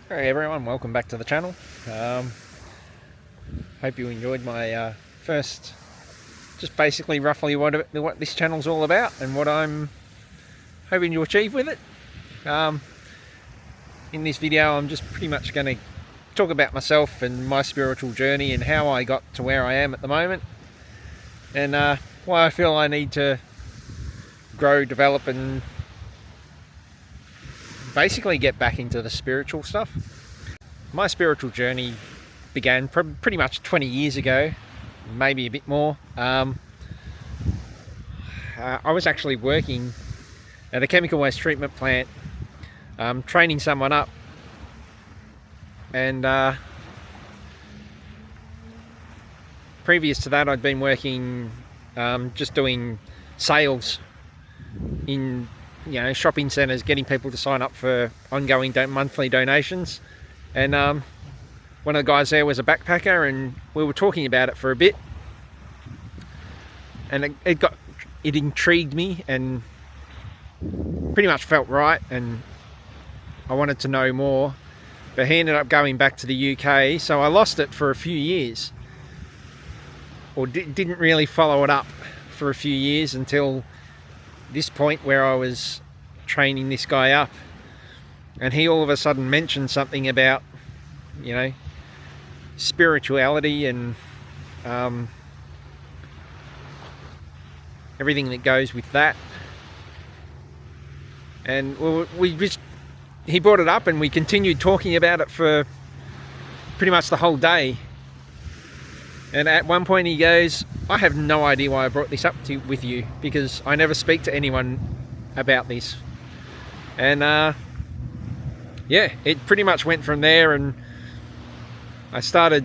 Hey everyone, welcome back to the channel. Hope you enjoyed my first, just basically roughly what this channel's all about and what I'm hoping to achieve with it. In this video I'm just pretty much going to talk about myself and my spiritual journey and how I got to where I am at the moment, and why I feel I need to grow, develop and basically get back into the spiritual stuff. My spiritual journey began pretty much 20 years ago, maybe a bit more. I was actually working at a chemical waste treatment plant, training someone up, and previous to that I'd been working just doing sales in shopping centres, getting people to sign up for ongoing monthly donations. And one of the guys there was a backpacker, and we were talking about it for a bit, and it intrigued me and pretty much felt right, and I wanted to know more. But he ended up going back to the UK, so I lost it for a few years, or didn't really follow it up for a few years until this point where I was training this guy up, and he all of a sudden mentioned something about spirituality and everything that goes with that. And he brought it up and we continued talking about it for pretty much the whole day. And at one point he goes, I have no idea why I brought this up with you, because I never speak to anyone about this. And yeah, it pretty much went from there, and I started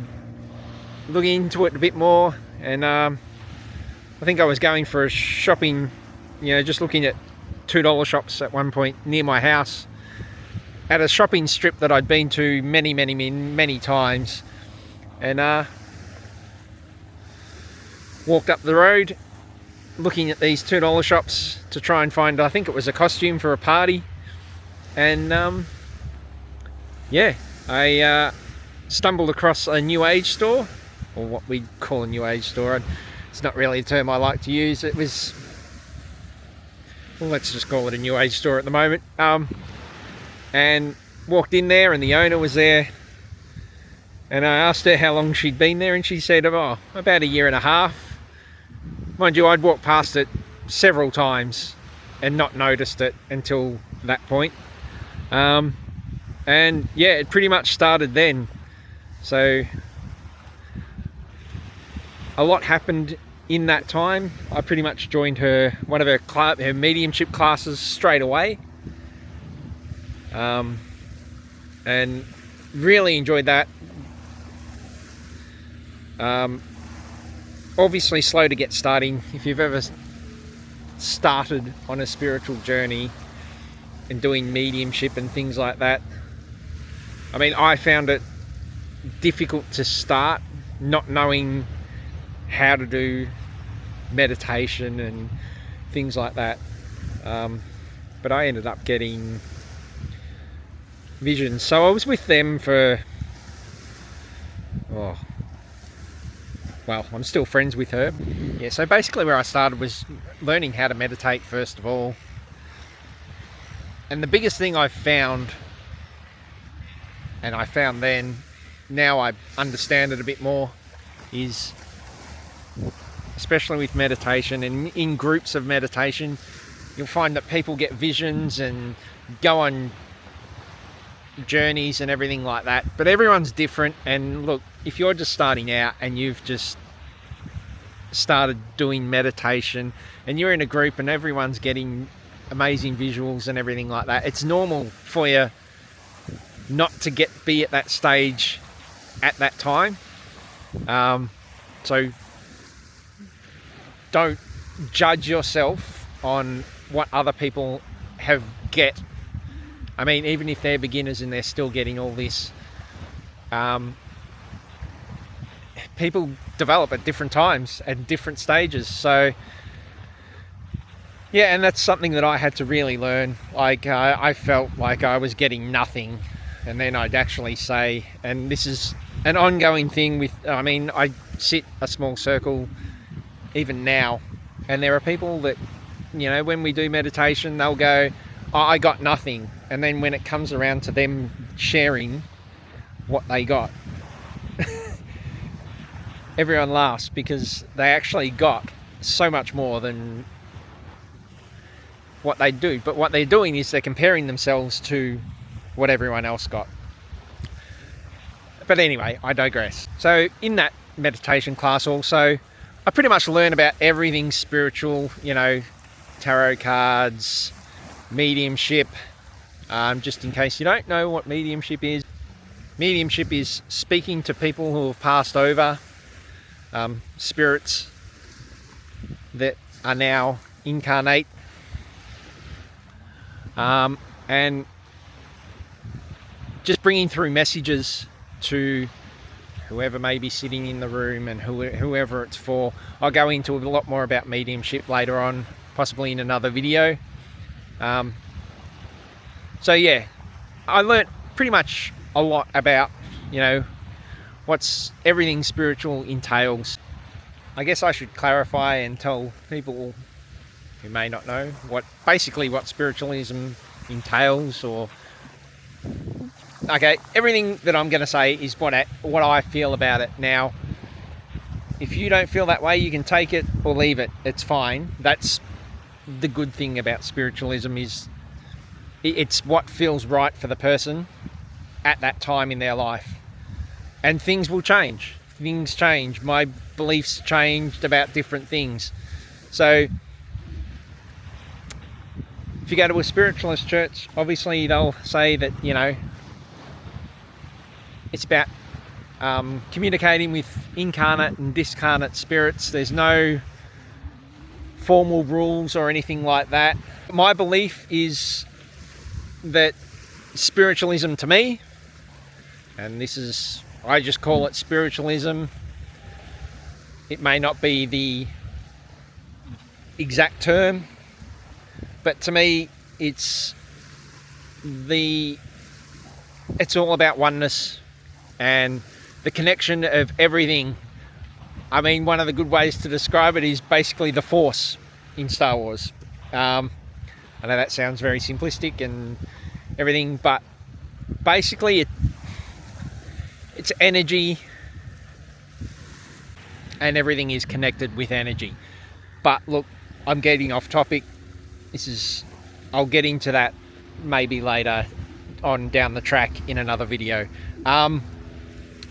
looking into it a bit more. And I think I was going for a shopping, just looking at $2 shops at one point near my house, at a shopping strip that I'd been to many times. And walked up the road looking at these $2 shops to try and find, I think it was a costume for a party. And yeah, I stumbled across a New Age store, or what we call a New Age store. It's not really a term I like to use. It was, well, let's just call it a New Age store at the moment. And walked in there, and the owner was there, and I asked her how long she'd been there, and she said, oh, about a year and a half. Mind you, I'd walked past it several times and not noticed it until that point. And yeah, it pretty much started then. So a lot happened in that time. I pretty much joined one of her mediumship classes straight away. And really enjoyed that. Obviously slow to get starting. If you've ever started on a spiritual journey and doing mediumship and things like that, I mean, I found it difficult to start, not knowing how to do meditation and things like that. But I ended up getting visions. So I was with them for, well, I'm still friends with her. Yeah, so basically where I started was learning how to meditate first of all. And the biggest thing I found, and I found then, now I understand it a bit more, is, especially with meditation and in groups of meditation, you'll find that people get visions and go on journeys and everything like that, but everyone's different. And look, if you're just starting out and you've just started doing meditation and you're in a group and everyone's getting amazing visuals and everything like that, it's normal for you not to be at that stage at that time. So don't judge yourself on what other people get. I mean, even if they're beginners and they're still getting all this, people develop at different times and different stages. So yeah, and that's something that I had to really learn. Like I felt like I was getting nothing And then I'd actually say, and this is an ongoing thing with, I mean, I sit a small circle even now, and there are people that, you know, when we do meditation, they'll go, oh, I got nothing. And then when it comes around to them sharing what they got, everyone laughs, because they actually got so much more than what they do. But what they're doing is they're comparing themselves to what everyone else got. But anyway, I digress. So in that meditation class also, I pretty much learn about everything spiritual, you know, tarot cards, mediumship. Just in case you don't know what mediumship is. Mediumship is speaking to people who have passed over, spirits that are now incarnate, and just bringing through messages to whoever may be sitting in the room and whoever it's for. I'll go into a lot more about mediumship later on, possibly in another video. So yeah, I learnt pretty much a lot about, you know, what's everything spiritual entails. I guess I should clarify and tell people who may not know what spiritualism entails, or okay, everything that I'm going to say is what I feel about it. Now, if you don't feel that way, you can take it or leave it. It's fine. That's the good thing about spiritualism, is it's what feels right for the person at that time in their life. And things will change. Things change. My beliefs changed about different things. So if you go to a spiritualist church, obviously they'll say that, you know, it's about communicating with incarnate and discarnate spirits. There's no formal rules or anything like that. My belief is that spiritualism, to me, and this is, I just call it spiritualism. It may not be the exact term, but to me, it's all about oneness and the connection of everything. I mean, one of the good ways to describe it is basically the Force in Star Wars. I know that sounds very simplistic and everything, but basically it's energy, and everything is connected with energy. But look, I'm getting off topic. I'll get into that maybe later on down the track in another video.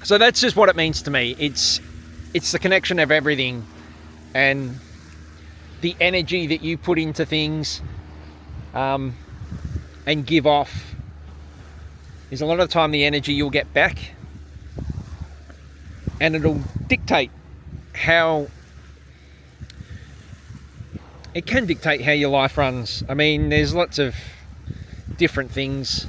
So that's just what it means to me. It's the connection of everything, and the energy that you put into things and give off is a lot of the time the energy you'll get back, and it'll dictate how your life runs. I mean, there's lots of different things.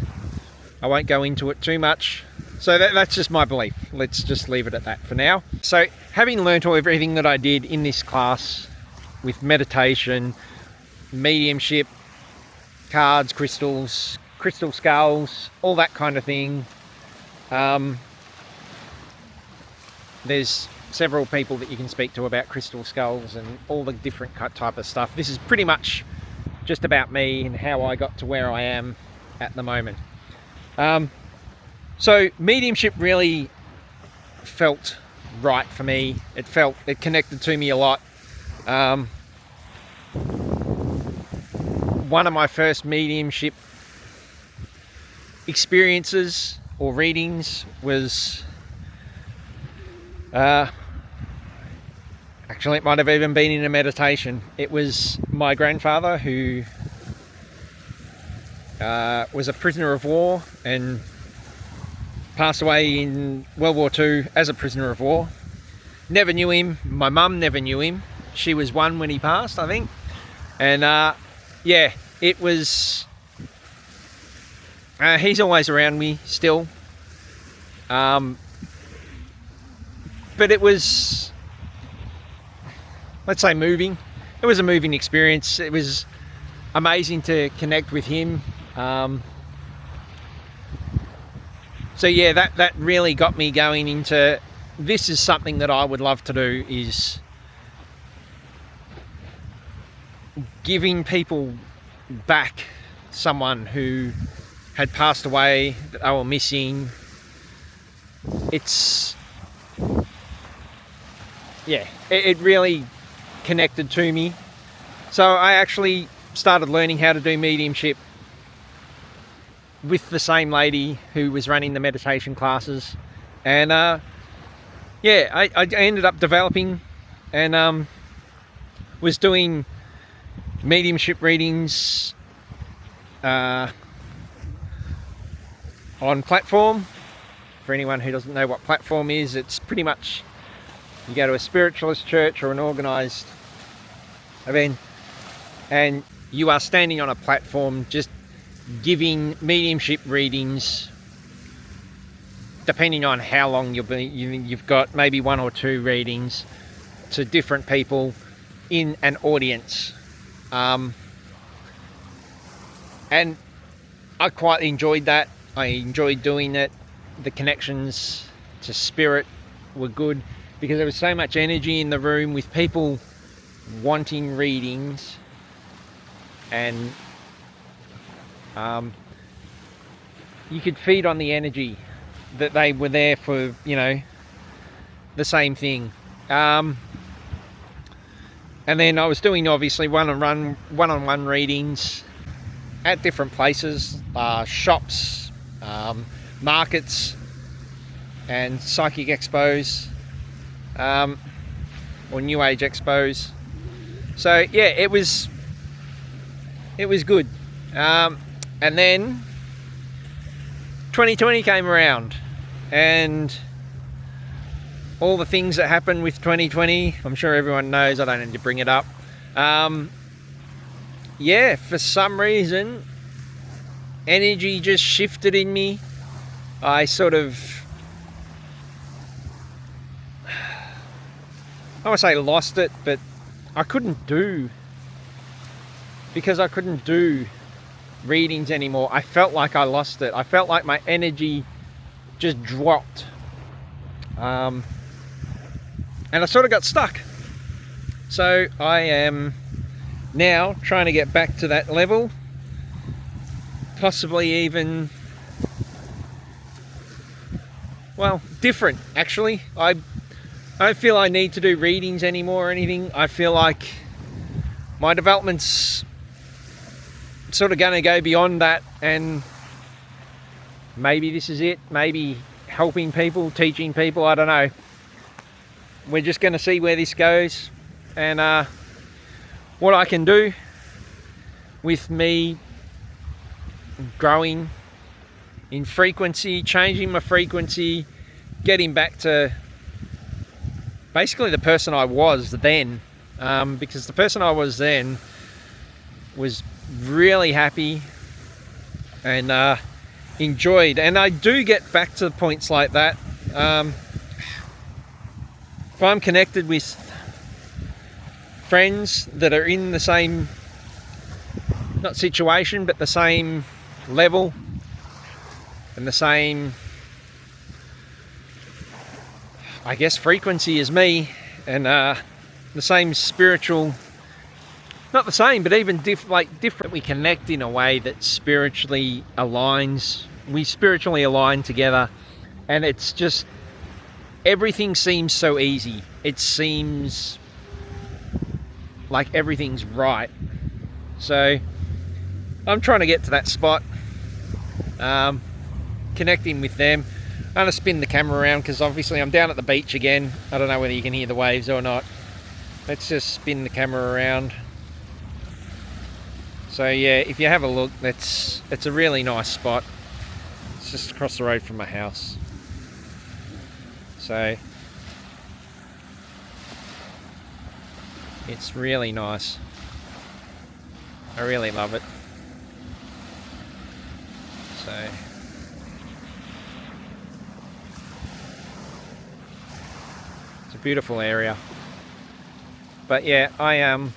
I won't go into it too much. So that's just my belief. Let's just leave it at that for now. So having learnt everything that I did in this class with meditation, mediumship, cards, crystals, crystal skulls, all that kind of thing. There's several people that you can speak to about crystal skulls and all the different type of stuff. This is pretty much just about me and how I got to where I am at the moment. So mediumship really felt right for me. It connected to me a lot. One of my first mediumship experiences or readings was actually, it might have even been in a meditation. It was my grandfather, who was a prisoner of war and passed away in World War II as a prisoner of war. Never knew him. My mum never knew him. She was 1 when he passed, I think. And yeah, it was... he's always around me still. But it was, let's say, moving. It was a moving experience. It was amazing to connect with him. So yeah, that really got me going into, this is something that I would love to do, is giving people back someone who had passed away, that they were missing. It's, yeah, it really connected to me. So I actually started learning how to do mediumship with the same lady who was running the meditation classes, and yeah, I ended up developing and was doing mediumship readings on Platform. For anyone who doesn't know what Platform is, it's pretty much, you go to a spiritualist church or an organised event and you are standing on a platform just giving mediumship readings, depending on how long you've got, maybe 1 or 2 readings to different people in an audience. And I quite enjoyed that. I enjoyed doing it. The connections to spirit were good because there was so much energy in the room with people wanting readings, and you could feed on the energy that they were there for, you know, the same thing. And then I was doing obviously one-on-one readings at different places, shops, markets, and psychic expos, or new age expos. So yeah, it was good. And then 2020 came around, and all the things that happened with 2020, I'm sure everyone knows, I don't need to bring it up. Yeah, for some reason, energy just shifted in me. I sort of, I won't say lost it, but I couldn't do readings anymore. I felt like I lost it. I felt like my energy just dropped. And I sort of got stuck. So I am now trying to get back to that level, possibly even, well, different actually. I don't feel I need to do readings anymore or anything. I feel like my development's sort of going to go beyond that, and maybe this is it. Maybe helping people, teaching people, I don't know. We're just going to see where this goes, and what I can do with me growing in frequency, changing my frequency, getting back to basically the person I was then, because the person I was then was really happy and enjoyed. And I do get back to points like that. If I'm connected with friends that are in the same, not situation, but the same level and the same, I guess, frequency as me, and the same spiritual, not the same, but even different. We connect in a way that spiritually aligns. We spiritually align together, and it's just, everything seems so easy. It seems like everything's right. So I'm trying to get to that spot, connecting with them. I'm going to spin the camera around because obviously I'm down at the beach again. I don't know whether you can hear the waves or not. Let's just spin the camera around. So yeah, if you have a look, it's a really nice spot. It's just across the road from my house. So it's really nice. I really love it. So it's a beautiful area. But yeah, I am.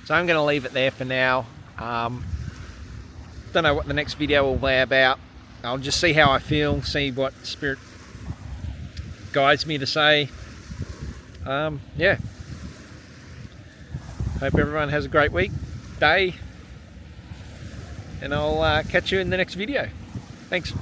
So I'm going to leave it there for now. Don't know what the next video will be about. I'll just see how I feel, see what spirit guides me to say. Yeah. Hope everyone has a great week, day, and I'll catch you in the next video. Thanks.